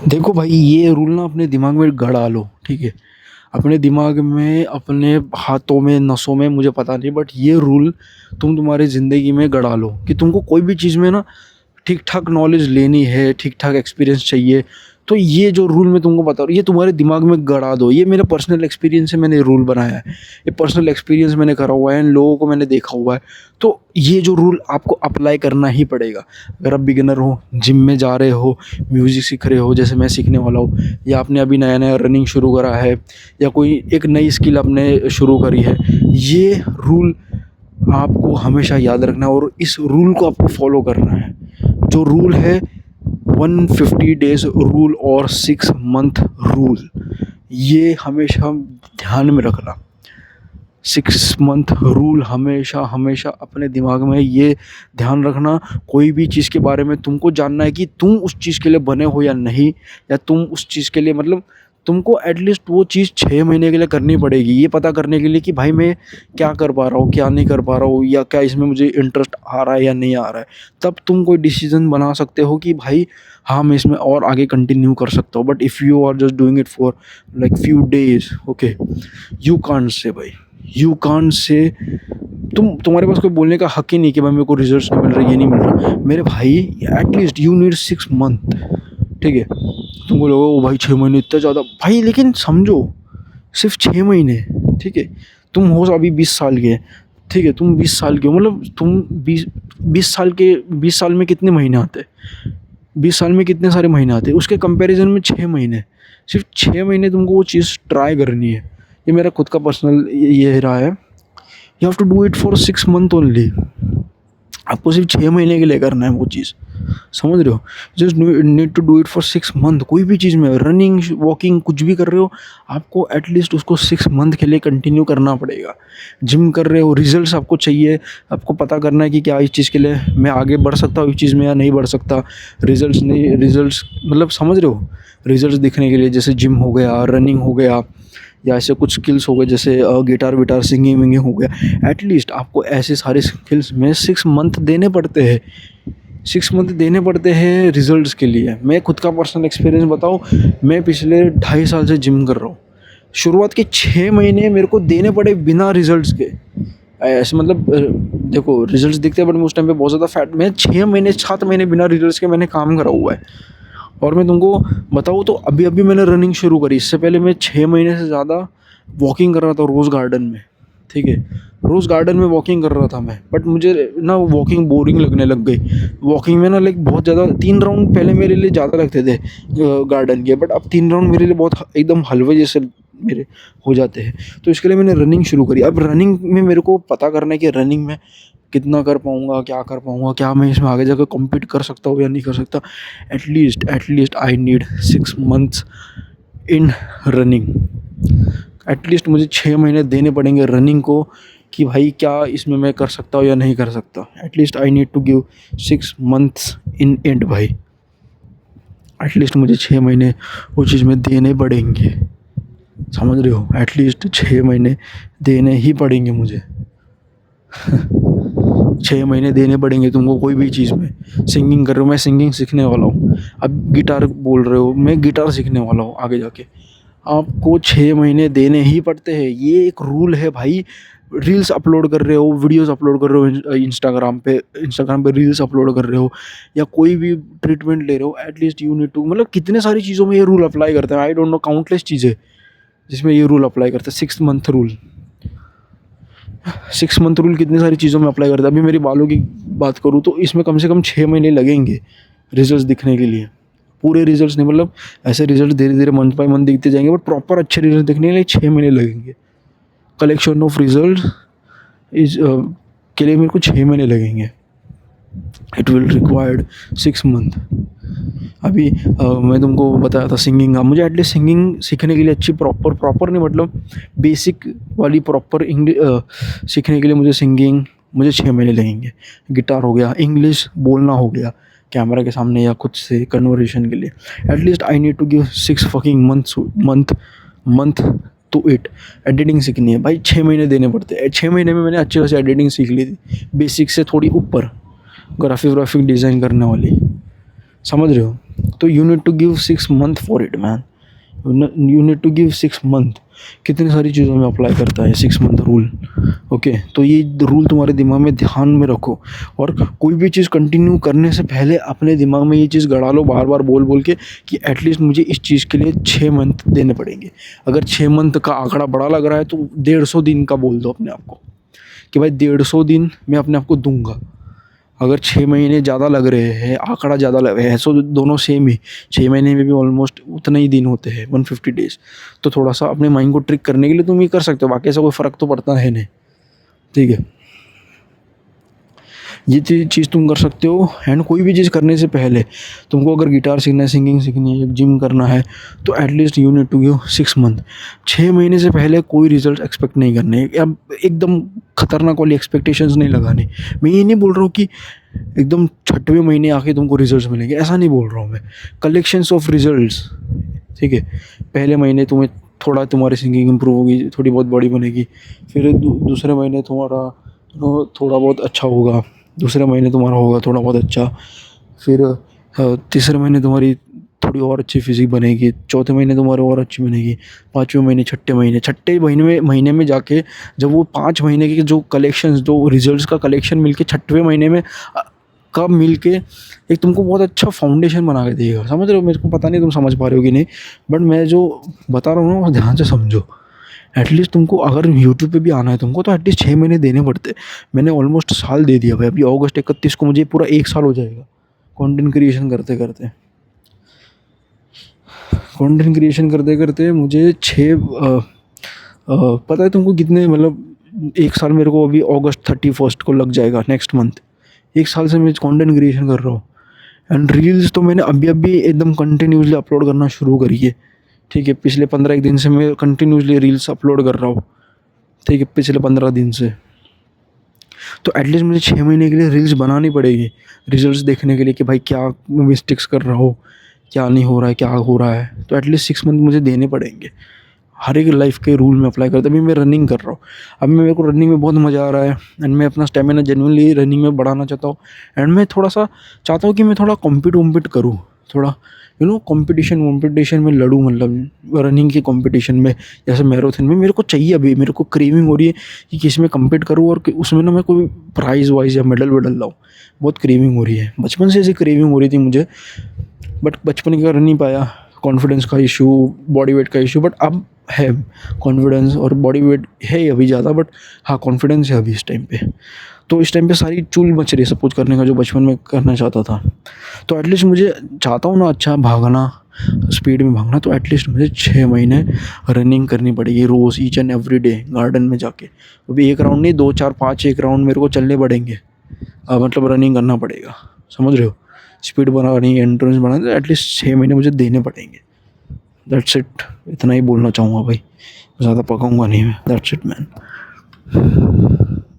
देखो भाई, ये रूल ना अपने दिमाग में गड़ा लो, ठीक है। अपने दिमाग में, अपने हाथों में, नसों में, मुझे पता नहीं, बट ये रूल तुम तुम्हारी ज़िंदगी में गड़ा लो कि तुमको कोई भी चीज़ में ना ठीक ठाक नॉलेज लेनी है, ठीक ठाक एक्सपीरियंस चाहिए। तो ये जो रूल मैं तुमको बता रहा हूँ, ये तुम्हारे दिमाग में गड़ा दो। ये मेरा पर्सनल एक्सपीरियंस से मैंने रूल बनाया है। ये पर्सनल एक्सपीरियंस मैंने करा हुआ है, इन लोगों को मैंने देखा हुआ है। तो ये जो रूल आपको अप्लाई करना ही पड़ेगा। अगर आप बिगिनर हो, जिम में जा रहे हो, म्यूज़िक सीख रहे हो जैसे मैं सीखने वाला हूँ, या आपने अभी नया नया रनिंग शुरू करा है, या कोई एक नई स्किल आपने शुरू करी है, ये रूल आपको हमेशा याद रखना है और इस रूल को आपको फॉलो करना है। जो रूल है 150 डेज रूल और 6 मंथ रूल, ये हमेशा ध्यान में रखना। 6 मंथ रूल हमेशा हमेशा अपने दिमाग में ये ध्यान रखना। कोई भी चीज़ के बारे में तुमको जानना है कि तुम उस चीज़ के लिए बने हो या नहीं, या तुम उस चीज़ के लिए मतलब तुमको एटलीस्ट वो चीज़ 6 महीने के लिए करनी पड़ेगी, ये पता करने के लिए कि भाई मैं क्या कर पा रहा हूँ, क्या नहीं कर पा रहा हूँ, या क्या इसमें मुझे इंटरेस्ट आ रहा है या नहीं आ रहा है। तब तुम कोई डिसीजन बना सकते हो कि भाई हाँ, मैं इसमें और आगे कंटिन्यू कर सकता हूँ। But if you are just doing it for like few days, okay, you can't say भाई, यू कांट से, तुम्हारे पास कोई बोलने का हक ही नहीं कि भाई मेरे को रिजल्ट्स नहीं मिल रहे, ये नहीं मिल रहा। मेरे भाई, एटलीस्ट यू नीड 6 मंथ, ठीक है। तुमको लगा ओ भाई 6 महीने इतना ज़्यादा भाई, लेकिन समझो सिर्फ 6 महीने, ठीक है। तुम हो अभी 20 साल के, ठीक है, तुम 20 साल के हो, मतलब तुम 20 साल में कितने महीने आते हैं, 20 साल में कितने सारे महीने आते हैं, उसके कंपैरिजन में 6 महीने, सिर्फ 6 महीने तुमको वो चीज़ ट्राई करनी है। ये मेरा खुद का पर्सनल ये रहा है। You have to do it for 6 month only. आपको सिर्फ 6 महीने के लिए करना है वो चीज़, समझ रहे हो। Just need to do it for 6 month. कोई भी चीज़ में, रनिंग, वॉकिंग, कुछ भी कर रहे हो, आपको एटलीस्ट उसको 6 मंथ के लिए कंटिन्यू करना पड़ेगा। जिम कर रहे हो, रिजल्ट्स आपको चाहिए, आपको पता करना है कि क्या इस चीज़ के लिए मैं आगे बढ़ सकता हूँ इस चीज़ में या नहीं बढ़ सकता। रिजल्ट्स नहीं, रिजल्ट्स मतलब समझ रहे हो, रिजल्ट्स दिखने के लिए जैसे जिम हो गया, रनिंग हो गया, या ऐसे कुछ स्किल्स हो गए जैसे गिटार विटार, सिंगिंग विंगिंग हो गया। एटलीस्ट आपको ऐसे सारे स्किल्स में 6 मंथ देने पड़ते हैं। 6 मंथ देने पड़ते हैं रिजल्ट्स के लिए। मैं खुद का पर्सनल एक्सपीरियंस बताऊँ, मैं पिछले 2.5 साल से जिम कर रहा हूँ। शुरुआत के 6 महीने मेरे को देने पड़े बिना रिजल्ट्स के। ऐसे मतलब देखो रिजल्ट्स दिखते हैं, बट मैं उस टाइम पे बहुत ज़्यादा फैट, मैं 6 महीने 7 महीने बिना रिजल्ट्स के मैंने काम करा हुआ है। और मैं तुमको बताऊँ तो अभी अभी मैंने रनिंग शुरू करी, इससे पहले मैं 6 महीने से ज़्यादा वॉकिंग कर रहा था रोज़ गार्डन में, ठीक है। रोज़ गार्डन में वॉकिंग कर रहा था मैं, बट मुझे ना वॉकिंग बोरिंग लगने लग गई। वॉकिंग में ना लाइक बहुत ज़्यादा, 3 राउंड पहले मेरे लिए ज़्यादा लगते थे गार्डन के, बट अब 3 राउंड मेरे लिए बहुत एकदम हलवे जैसे मेरे हो जाते हैं। तो इसके लिए मैंने रनिंग शुरू करी। अब रनिंग में मेरे को पता करना है कि रनिंग में कितना कर पाऊँगा, क्या कर पाऊँगा, क्या मैं इसमें आगे जाकर कम्पीट कर सकता हूँ या नहीं कर सकता। At least I need 6 months in running. At least मुझे 6 महीने देने पड़ेंगे रनिंग को कि भाई क्या इसमें मैं कर सकता हूँ या नहीं कर सकता। At least I need to give 6 months in end भाई। एटलीस्ट मुझे 6 महीने वो चीज़ में देने पड़ेंगे, समझ रहे हो। एटलीस्ट 6 महीने देने ही पड़ेंगे मुझे। 6 महीने देने पड़ेंगे तुमको कोई भी चीज़ में। सिंगिंग कर रहे हो, मैं सिंगिंग सीखने वाला हूँ। अब गिटार बोल रहे हो, मैं गिटार सीखने वाला हूँ आगे जाके। आपको 6 महीने देने ही पड़ते हैं, ये एक रूल है भाई। रील्स अपलोड कर रहे हो, वीडियोस अपलोड कर रहे हो इंस्टाग्राम पे रील्स अपलोड कर रहे हो, या कोई भी ट्रीटमेंट ले रहे हो, एटलीस्ट यू नीड टू, मतलब कितने सारी चीज़ों में ये रूल अप्लाई करते हैं। आई डोंट नो, काउंटलेस चीज़ें जिसमें ये रूल अप्लाई करते हैं। 6 मंथ रूल, 6 मंथ रूल कितनी सारी चीज़ों में अप्लाई करता है। अभी मेरी बालों की बात करूँ तो इसमें कम से कम 6 महीने लगेंगे रिजल्ट्स दिखने के लिए। पूरे रिजल्ट्स नहीं, मतलब ऐसे रिजल्ट धीरे धीरे मंथ बाय मंथ दिखते जाएंगे, बट प्रॉपर अच्छे रिजल्ट दिखने के लिए 6 महीने लगेंगे। कलेक्शन ऑफ रिजल्ट इज के लिए मेरे को 6 महीने लगेंगे। It will required 6 month. अभी मैं तुमको बताया था सिंगिंग का, मुझे एटलीस्ट सिंगिंग सीखने के लिए अच्छी प्रॉपर नहीं, मतलब बेसिक वाली प्रॉपर इंग्लिश सीखने के लिए मुझे 6 महीने लगेंगे। गिटार हो गया, इंग्लिश बोलना हो गया कैमरा के सामने या खुद से कन्वर्सेशन के लिए, at least I need to give 6 fucking month to it. Editing सीखनी है भाई, 6 महीने देने पड़ते हैं। 6 महीने में मैंने अच्छी खासी एडिटिंग सीख ली थी, बेसिक से थोड़ी ऊपर, ग्राफिक डिज़ाइन करने वाली। समझ रहे हो? तो you need to give 6 month for it man, you need to give 6 month. कितनी सारी चीज़ों में अप्लाई करता है 6 मंथ रूल। ओके, तो ये रूल तुम्हारे दिमाग में ध्यान में रखो, और कोई भी चीज़ कंटिन्यू करने से पहले अपने दिमाग में ये चीज़ गड़ा लो बार बार बोल बोल के कि एटलीस्ट मुझे इस चीज़ के लिए 6 मंथ देने पड़ेंगे। अगर 6 मंथ का आंकड़ा बड़ा लग रहा है तो 150 दिन का बोल दो अपने आप को कि भाई 150 दिन मैं अपने आप को दूंगा। अगर 6 महीने ज़्यादा लग रहे हैं, आंकड़ा ज़्यादा लग रहा है, सो दोनों सेम ही, 6 महीने में भी ऑलमोस्ट उतना ही दिन होते हैं 150 डेज। तो थोड़ा सा अपने माइंड को ट्रिक करने के लिए तुम ये कर सकते हो, बाकी ऐसा कोई फ़र्क तो पड़ता है नहीं। ठीक है, ये चीज़ तुम कर सकते हो। एंड कोई भी चीज़ करने से पहले तुमको अगर गिटार सीखना है, सिंगिंग सीखनी है, जिम करना है, तो at least you need to give 6 month. 6 महीने से पहले कोई रिजल्ट एक्सपेक्ट नहीं करने, अब एकदम खतरनाक वाली एक्सपेक्टेशंस नहीं लगानी। मैं ये नहीं बोल रहा हूँ कि एकदम 6वें महीने आके तुमको रिजल्ट्स मिलेंगे, ऐसा नहीं बोल रहा हूँ मैं। कलेक्शंस ऑफ रिजल्ट्स, ठीक है। पहले महीने तुम्हें थोड़ा तुम्हारी सिंगिंग इंप्रूव होगी, थोड़ी बहुत बॉडी बनेगी। फिर दूसरे महीने तुम्हारा थोड़ा बहुत अच्छा होगा, दूसरे महीने तुम्हारा होगा थोड़ा बहुत अच्छा। फिर तीसरे महीने तुम्हारी थोड़ी और अच्छी फिजिक बनेगी, चौथे महीने तुम्हारी और अच्छी बनेगी, 5वें महीने, छठे महीने में जाके जब वो 5 महीने के जो कलेक्शंस, जो रिजल्ट्स का कलेक्शन मिलके 6वें महीने में कब मिलके एक तुमको बहुत अच्छा फाउंडेशन बना के देगा। समझ रहे हो? मेरे को पता नहीं तुम समझ पा रहे हो कि नहीं, बट मैं जो बता रहा हूँ ना वो ध्यान से समझो। एटलीस्ट तुमको अगर यूट्यूब पे भी आना है तुमको, तो एटलीस्ट 6 महीने देने पड़ते। मैंने ऑलमोस्ट साल दे दिया भाई, अभी अगस्त 31 को मुझे पूरा 1 साल हो जाएगा कंटेंट क्रिएशन करते करते। कंटेंट क्रिएशन करते करते मुझे पता है तुमको कितने, मतलब 1 साल मेरे को अभी अगस्त 31 को लग जाएगा, नेक्स्ट मंथ। 1 साल से मैं कंटेंट क्रिएशन कर रहा हूँ। एंड रील्स तो मैंने अभी अभी एकदम कंटिन्यूसली अपलोड करना शुरू करी है। ठीक है, पिछले 15 एक दिन से मैं कंटिन्यूसली रील्स अपलोड कर रहा हूँ। ठीक है, पिछले 15 दिन से। तो एटलीस्ट मुझे 6 महीने के लिए रील्स बनानी पड़ेगी, रिजल्ट्स देखने के लिए कि भाई क्या मिस्टेक्स कर रहा हो, क्या नहीं हो रहा है, क्या हो रहा है। तो एटलीस्ट 6 मंथ मुझे देने पड़ेंगे। हर एक लाइफ के रूल में अप्लाई करते। अभी मैं रनिंग कर रहा हूँ, अब मेरे को रनिंग में बहुत मज़ा आ रहा है, एंड मैं अपना स्टेमिना जेन्युइनली रनिंग में बढ़ाना चाहता हूँ। एंड मैं थोड़ा सा चाहता हूँ कि मैं थोड़ा कॉम्पिट करूँ, थोड़ा कंपटीशन में लड़ूँ, मतलब रनिंग के कंपटीशन में, जैसे मैराथन में। मेरे को चाहिए, अभी मेरे को क्रेविंग हो रही है कि किसी में कम्पीट करूँ और उसमें ना मैं कोई प्राइज़ वाइज या मेडल वेडल लाऊँ। बहुत क्रेविंग हो रही है, बचपन से ऐसी क्रेविंग हो रही थी मुझे, बट बचपन कर नहीं पाया। कॉन्फिडेंस का इशू, बॉडी वेट का इशू, बट अब है कॉन्फिडेंस और बॉडी वेट है अभी ज़्यादा, बट हाँ कॉन्फिडेंस है अभी इस टाइम पे। तो इस टाइम पे सारी चूल मच रही है सब कुछ करने का जो बचपन में करना चाहता था। तो एटलीस्ट मुझे चाहता हूँ ना अच्छा भागना, स्पीड में भागना, तो एटलीस्ट मुझे 6 महीने रनिंग करनी पड़ेगी रोज़, each and every day, garden में जाके। अभी 1 राउंड नहीं, 2 4 5 1 राउंड मेरे को चलने पड़ेंगे। मतलब रनिंग करना पड़ेगा, समझ रहे हो? स्पीड बनानी, एंड्योरेंस बनानी, तो एटलीस्ट 6 महीने मुझे देने पड़ेंगे। दैट्स इट, इतना ही बोलना चाहूँगा भाई, ज़्यादा पकाऊंगा नहीं मैं। That's it man.